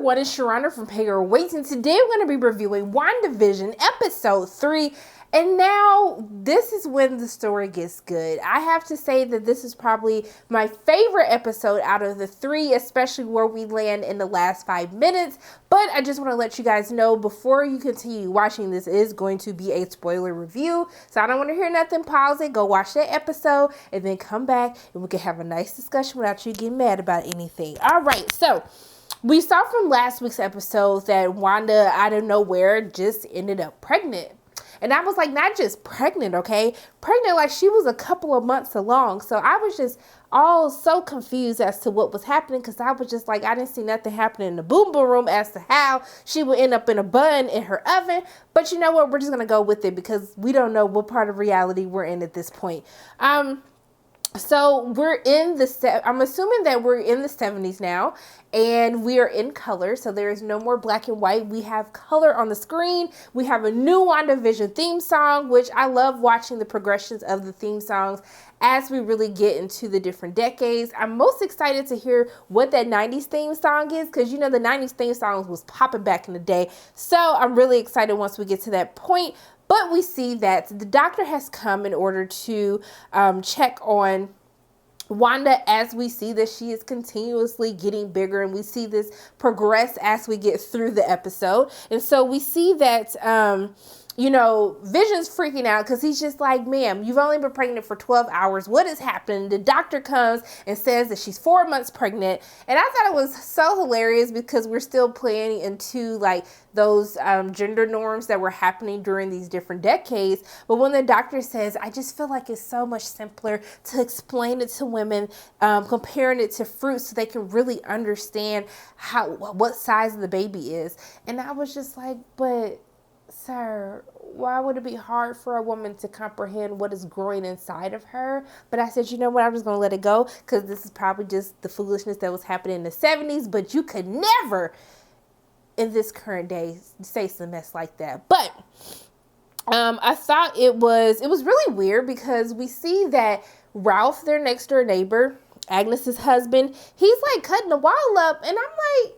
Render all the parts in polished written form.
everyone, it's Sharana from Pay Your Weights, and today we're going to be reviewing WandaVision episode 3. And now this is when the story gets good. I have to say that this is probably my favorite episode out of the 3, especially where we land in the last 5 minutes. But I just want to let you guys know before you continue watching, this is going to be a spoiler review. So I don't want to hear nothing. Pause it, go watch that episode, and then come back and we can have a nice discussion without you getting mad about anything. All right, so we saw from last week's episode that Wanda, out of nowhere, just ended up pregnant. And I was like, not just pregnant, okay? Pregnant like she was a couple of months along. So I was just all so confused as to what was happening, because I was just like, I didn't see nothing happening in the boom boom room as to how she would end up in a bun in her oven. But you know what? We're just going to go with it because we don't know what part of reality we're in at this point. So we're in I'm assuming that we're in the 70s now, and we are in color. So there is no more black and white. We have color on the screen. We have a new WandaVision theme song, which I love watching the progressions of the theme songs as we really get into the different decades. I'm most excited to hear what that 90s theme song is, because you know the 90s theme songs was popping back in the day. So I'm really excited once we get to that point. But we see that the doctor has come in order to check on Wanda, as we see that she is continuously getting bigger, and we see this progress as we get through the episode. And so we see that Vision's freaking out because he's just like, ma'am, you've only been pregnant for 12 hours. What has happened? The doctor comes and says that she's 4 months pregnant. And I thought it was so hilarious because we're still playing into like those gender norms that were happening during these different decades. But when the doctor says, I just feel like it's so much simpler to explain it to women, comparing it to fruit so they can really understand what size the baby is. And I was just like, but sir, why would it be hard for a woman to comprehend what is growing inside of her? But I said, you know what, I'm just going to let it go because this is probably just the foolishness that was happening in the 70s, but you could never in this current day say some mess like that. But I thought it was really weird because we see that Ralph, their next door neighbor, Agnes's husband, he's like cutting the wall up, and I'm like,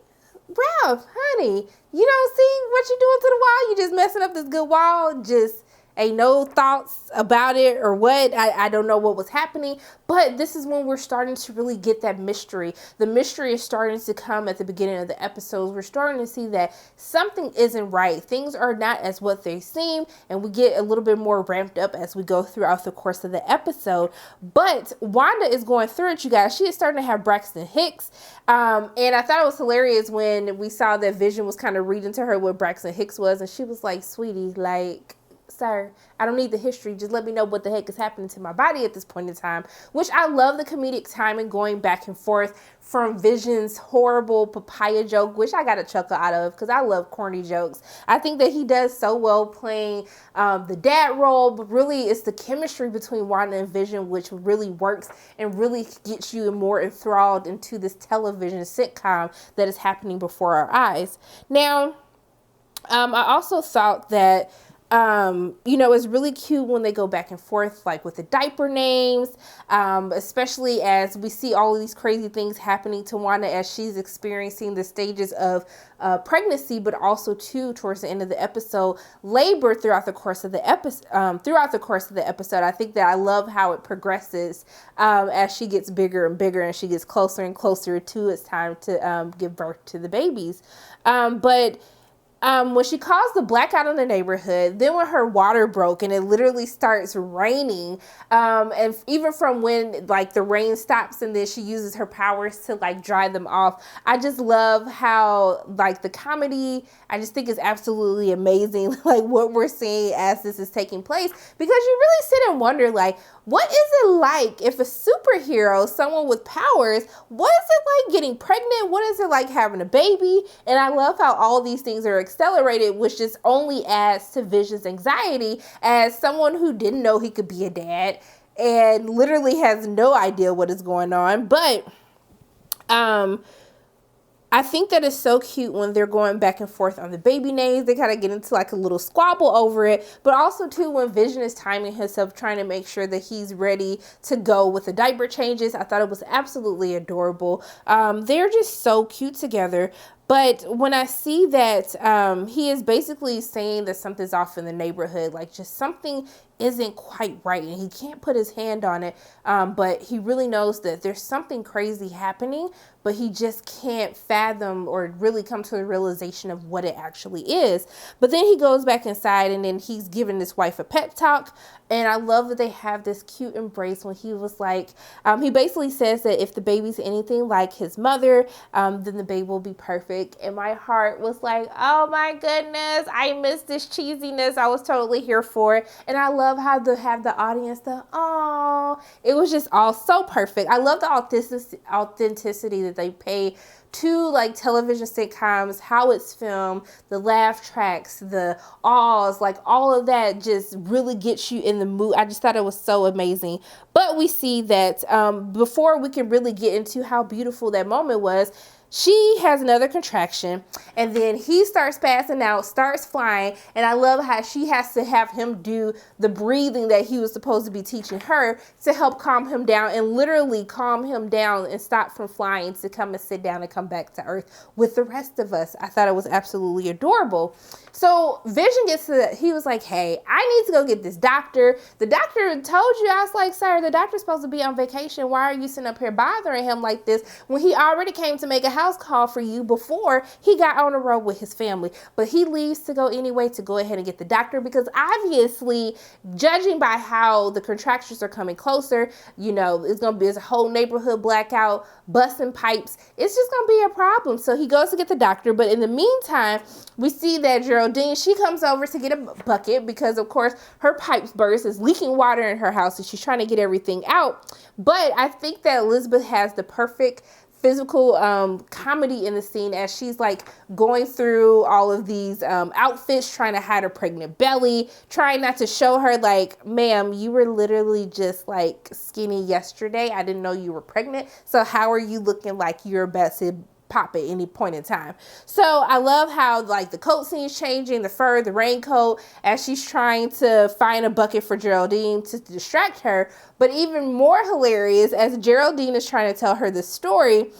Ralph, honey, you don't see what you're doing to the wall? You just messing up this good wall. Just ain't no thoughts about it or what. I don't know what was happening. But this is when we're starting to really get that mystery. The mystery is starting to come at the beginning of the episodes. We're starting to see that something isn't right. Things are not as what they seem. And we get a little bit more ramped up as we go throughout the course of the episode. But Wanda is going through it, you guys. She is starting to have Braxton Hicks. And I thought it was hilarious when we saw that Vision was kind of reading to her what Braxton Hicks was. And she was like, sweetie, like, sir, I don't need the history. Just let me know what the heck is happening to my body at this point in time, which I love the comedic timing going back and forth from Vision's horrible papaya joke, which I got a chuckle out of because I love corny jokes. I think that he does so well playing the dad role, but really it's the chemistry between Wanda and Vision which really works and really gets you more enthralled into this television sitcom that is happening before our eyes. Now, I also thought that it's really cute when they go back and forth, like with the diaper names, especially as we see all of these crazy things happening to Wanda as she's experiencing the stages of pregnancy, but also too towards the end of the episode, labor throughout the course of the episode. I think that I love how it progresses as she gets bigger and bigger and she gets closer and closer to it's time to give birth to the babies. When she caused the blackout in the neighborhood, then when her water broke and it literally starts raining, and even from when like the rain stops and then she uses her powers to like dry them off, I just love how like the comedy, I just think is absolutely amazing, like what we're seeing as this is taking place, because you really sit and wonder like, what is it like if a superhero, someone with powers, what is it like getting pregnant? What is it like having a baby? And I love how all these things are accelerated, which just only adds to Vision's anxiety as someone who didn't know he could be a dad and literally has no idea what is going on. But I think that is so cute when they're going back and forth on the baby names. They kind of get into like a little squabble over it, but also too when Vision is timing himself, trying to make sure that he's ready to go with the diaper changes. I thought it was absolutely adorable. They're just so cute together. But when I see that he is basically saying that something's off in the neighborhood, like just something isn't quite right, and he can't put his hand on it, but he really knows that there's something crazy happening, but he just can't fathom or really come to the realization of what it actually is. But then he goes back inside, and then he's giving his wife a pep talk. And I love that they have this cute embrace when he was like, he basically says that if the baby's anything like his mother, then the baby will be perfect. And my heart was like, oh my goodness, I miss this cheesiness. I was totally here for it. And I love how to have the audience, it was just all so perfect. I love the authenticity that they pay to like television sitcoms, how it's filmed, the laugh tracks, the awes, like all of that just really gets you in the mood. I just thought it was so amazing. But we see that before we can really get into how beautiful that moment was, she has another contraction, and then he starts passing out, starts flying, and I love how she has to have him do the breathing that he was supposed to be teaching her to help calm him down, and literally calm him down and stop from flying to come and sit down and come back to Earth with the rest of us. I thought it was absolutely adorable. So Vision gets to he was like, hey, I need to go get this doctor. The doctor told you. I was like, sir, the doctor's supposed to be on vacation. Why are you sitting up here bothering him like this when he already came to make a house call for you before he got on the road with his family? But he leaves to go anyway to go ahead and get the doctor, because obviously, judging by how the contractions are coming closer, you know, it's going to be a whole neighborhood blackout, busting pipes. It's just going to be a problem. So he goes to get the doctor. But in the meantime, we see that Geraldine, she comes over to get a bucket because, of course, her pipes burst. Is leaking water in her house, and she's trying to get everything out. But I think that Elizabeth has the perfect physical comedy in the scene as she's like going through all of these outfits, trying to hide her pregnant belly, trying not to show her like, ma'am, you were literally just like skinny yesterday. I didn't know you were pregnant. So how are you looking like you're about to pop at any point in time? So I love how like the coat scene's changing, the fur, the raincoat, as she's trying to find a bucket for Geraldine to distract her. But even more hilarious, as Geraldine is trying to tell her the story,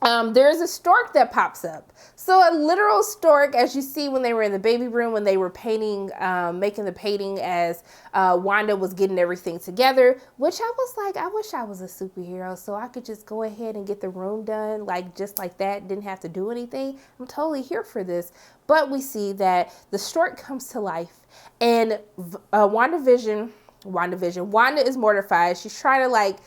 there's a stork that pops up. So a literal stork, as you see when they were in the baby room, when they were painting, making the painting as Wanda was getting everything together, which I was like, I wish I was a superhero so I could just go ahead and get the room done, like just like that, didn't have to do anything. I'm totally here for this. But we see that the stork comes to life, and Wanda is mortified. She's trying to like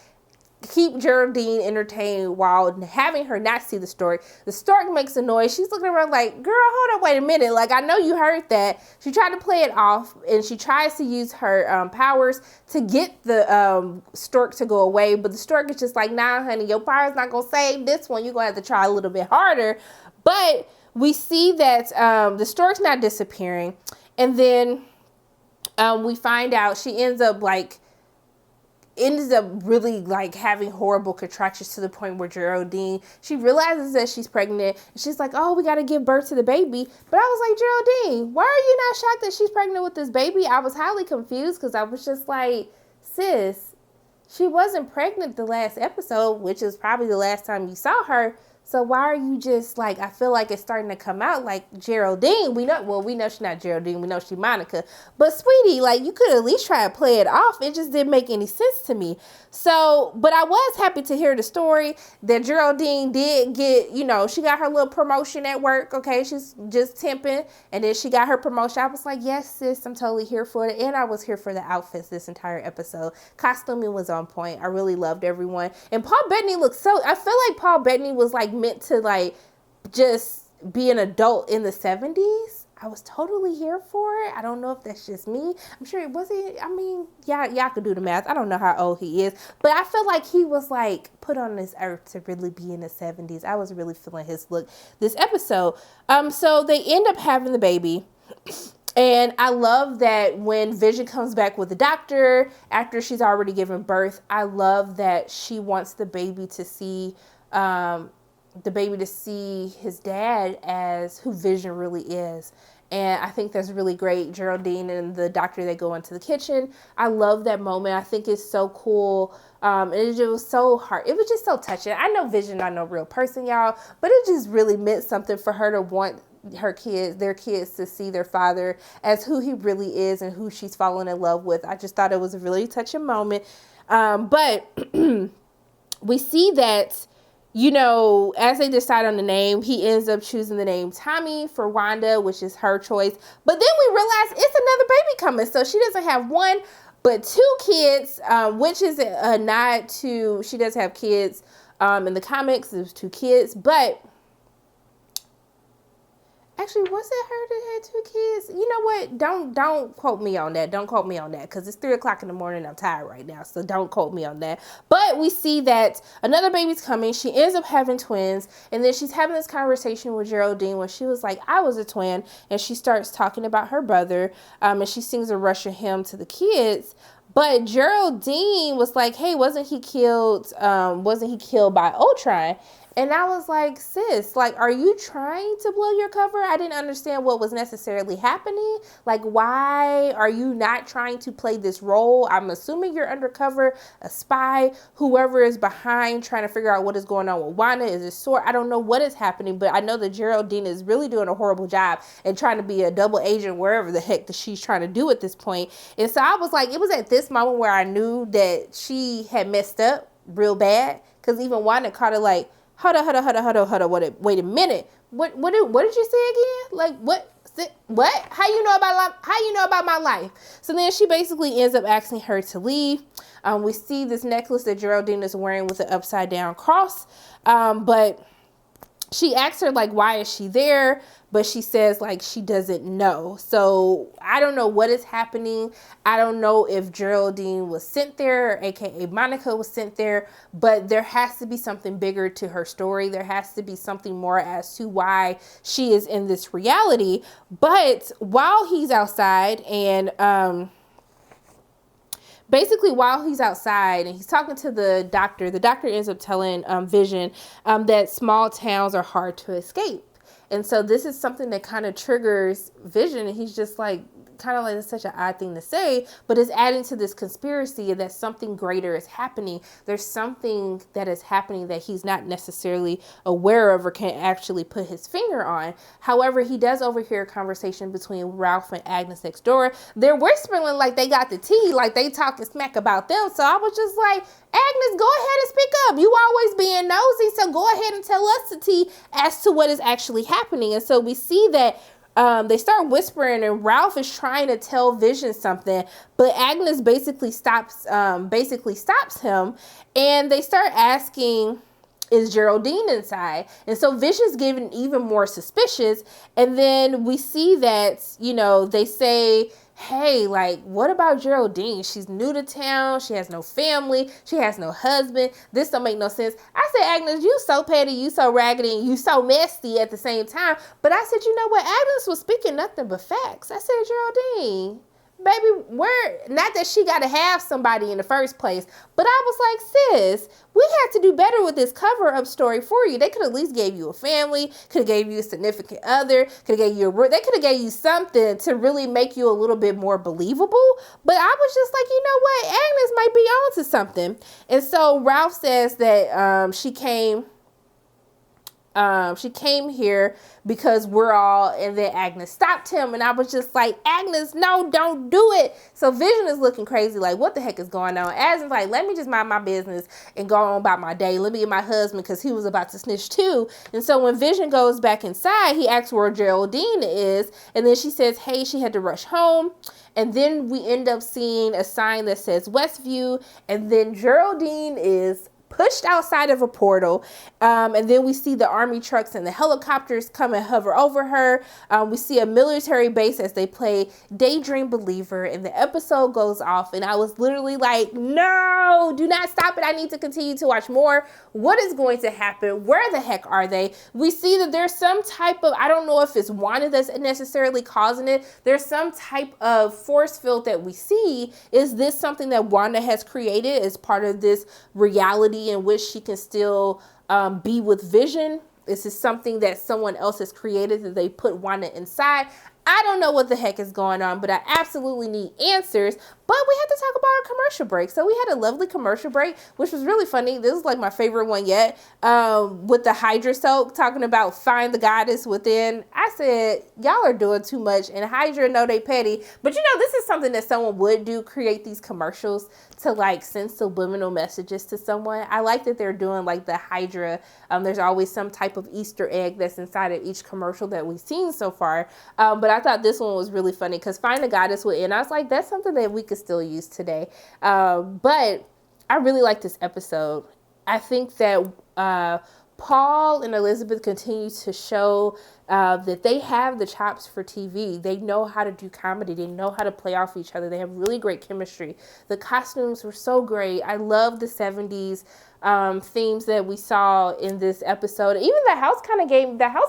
keep Geraldine entertained while having her not see the stork. The stork makes a noise. She's looking around like, girl, hold up, wait a minute. Like, I know you heard that. She tried to play it off, and she tries to use her powers to get the stork to go away. But the stork is just like, nah, honey, your power's not going to save this one. You're going to have to try a little bit harder. But we see that the stork's not disappearing. And then we find out she ends up really like having horrible contractions to the point where Geraldine, she realizes that she's pregnant, and she's like, oh, we got to give birth to the baby. But I was like, Geraldine, why are you not shocked that she's pregnant with this baby? I was highly confused because I was just like, sis, she wasn't pregnant the last episode, which is probably the last time you saw her. So why are you just like, I feel like it's starting to come out like Geraldine. We know she's not Geraldine. We know she's Monica. But sweetie, like you could at least try to play it off. It just didn't make any sense to me. So, but I was happy to hear the story that Geraldine did get, you know, she got her little promotion at work. Okay, she's just temping, and then she got her promotion. I was like, yes, sis, I'm totally here for it. And I was here for the outfits this entire episode. Costuming was on point. I really loved everyone. And Paul Bettany looked I feel like Paul Bettany was like meant to like just be an adult in the 70s. I was totally here for it. I don't know if that's just me. I'm sure it wasn't. I mean, y'all could do the math. I don't know how old he is, but I feel like he was like put on this earth to really be in the 70s. I was really feeling his look this episode. So they end up having the baby. And I love that when Vision comes back with the doctor after she's already given birth, I love that she wants the baby to see the baby to see his dad as who Vision really is. And I think that's really great. Geraldine and the doctor, they go into the kitchen. I love that moment. I think it's so cool. It was so hard. It was just so touching. I know Vision not no real person, y'all, but it just really meant something for her to want their kids to see their father as who he really is and who she's fallen in love with. I just thought it was a really touching moment. But we see that, you know, as they decide on the name, he ends up choosing the name Tommy for Wanda, which is her choice. But then we realize it's another baby coming. So she doesn't have one, but two kids, which is a nod to, she does have kids in the comics. There's two kids, but actually, was it her that had two kids? You know what? Don't quote me on that. Don't quote me on that, because it's 3:00 in the morning. I'm tired right now, so don't quote me on that. But we see that another baby's coming. She ends up having twins, and then she's having this conversation with Geraldine where she was like, "I was a twin," and she starts talking about her brother, and she sings a Russian hymn to the kids. But Geraldine was like, "Hey, wasn't he killed? Wasn't he killed by Ultron?" And I was like, sis, like, are you trying to blow your cover? I didn't understand what was necessarily happening. Like, why are you not trying to play this role? I'm assuming you're undercover, a spy, whoever is behind trying to figure out what is going on with Wanda. Is it sore? I don't know what is happening, but I know that Geraldine is really doing a horrible job and trying to be a double agent wherever the heck that she's trying to do at this point. And so I was like, it was at this moment where I knew that she had messed up real bad, because even Wanda caught her like, hold on. Wait a minute. What did you say again? Like, what? How you know about my life? So then she basically ends up asking her to leave. We see this necklace that Geraldine is wearing with an upside down cross. But she asks her, like, why is she there? But she says, like, she doesn't know. So I don't know what is happening. I don't know if Geraldine was sent there, aka Monica was sent there, but there has to be something bigger to her story. There has to be something more as to why she is in this reality. But while he's outside and basically, while he's outside and he's talking to the doctor ends up telling Vision that small towns are hard to escape. And so this is something that kind of triggers Vision. And he's just like, kind of like, it's such an odd thing to say, but it's adding to this conspiracy that something greater is happening. There's something that is happening that he's not necessarily aware of or can actually put his finger on. However, he does overhear a conversation between Ralph and Agnes next door. They're whispering like they got the tea, like they talking smack about them. So I was just like, Agnes, go ahead and speak up. You always being nosy, so go ahead and tell us the tea as to what is actually happening. And so we see that they start whispering, and Ralph is trying to tell Vision something, but Agnes basically stops him, and they start asking, is Geraldine inside? And so Vision's getting even more suspicious. And then we see that, you know, they say, hey, like, what about Geraldine? She's new to town. She has no family. She has no husband. This don't make no sense. I said, Agnes, you so petty, you so raggedy, and you so messy at the same time. But I said, you know what? Agnes was speaking nothing but facts. I said, Geraldine, baby, not that she got to have somebody in the first place, but I was like, sis, we had to do better with this cover-up story for you. They could at least gave you a family, could have gave you a significant other, could have gave you they could have gave you something to really make you a little bit more believable. But I was just like, you know what? Agnes might be onto something. And so Ralph says that she came here because we're all, and then Agnes stopped him, and I was just like, Agnes, no, don't do it. So Vision is looking crazy, like, what the heck is going on? Agnes like, let me just mind my business and go on about my day. Let me get my husband, because he was about to snitch too. And so when Vision goes back inside, he asks where Geraldine is, and then she says, hey, she had to rush home. And then we end up seeing a sign that says Westview, and then Geraldine is pushed outside of a portal, and then we see the army trucks and the helicopters come and hover over her. We see a military base as they play Daydream Believer, and the episode goes off, and I was literally like, no, do not stop it. I need to continue to watch more. What is going to happen? Where the heck are they? We see that there's some type of, I don't know if it's Wanda that's necessarily causing it. There's some type of force field that we see. Is this something that Wanda has created as part of this reality in which she can still be with Vision. This is something that someone else has created that they put Wanda inside. I don't know what the heck is going on, but I absolutely need answers. But we had to talk about our commercial break. So we had a lovely commercial break, which was really funny. This is like my favorite one yet, with the Hydra soap talking about find the goddess within. I said, y'all are doing too much, and Hydra know they petty. But you know, this is something that someone would do, create these commercials to like send subliminal messages to someone. I like that they're doing like the Hydra. There's always some type of Easter egg that's inside of each commercial that we've seen so far. But I thought this one was really funny because find the goddess within. I was like, that's something that we could still use today. But I really like this episode. I think that Paul and Elizabeth continue to show that they have the chops for TV. They know how to do comedy. They know how to play off each other. They have really great chemistry. The costumes were so great. I love the 70s themes that we saw in this episode. Even the house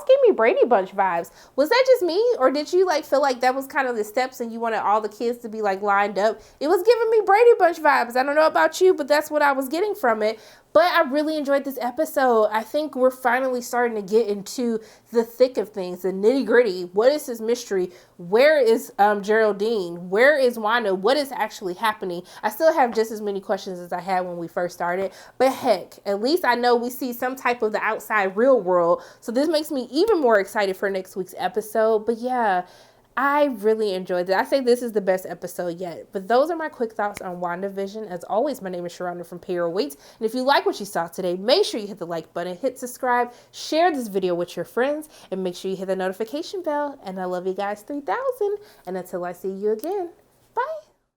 gave me Brady Bunch vibes. Was that just me, or did you like feel like that was kind of the steps and you wanted all the kids to be like lined up? It was giving me Brady Bunch vibes. I don't know about you, but that's what I was getting from it. But I really enjoyed this episode. I think we're finally starting to get into the thick of things, the nitty gritty. What is this mystery? Where is Geraldine? Where is Wanda? What is actually happening? I still have just as many questions as I had when we first started. But heck, at least I know we see some type of the outside real world. So this makes me even more excited for next week's episode. But yeah, I really enjoyed it. I say this is the best episode yet. But those are my quick thoughts on WandaVision. As always, my name is Sharonda from Payroll Waits. And if you like what you saw today, make sure you hit the like button, hit subscribe, share this video with your friends, and make sure you hit the notification bell. And I love you guys 3000. And until I see you again, bye.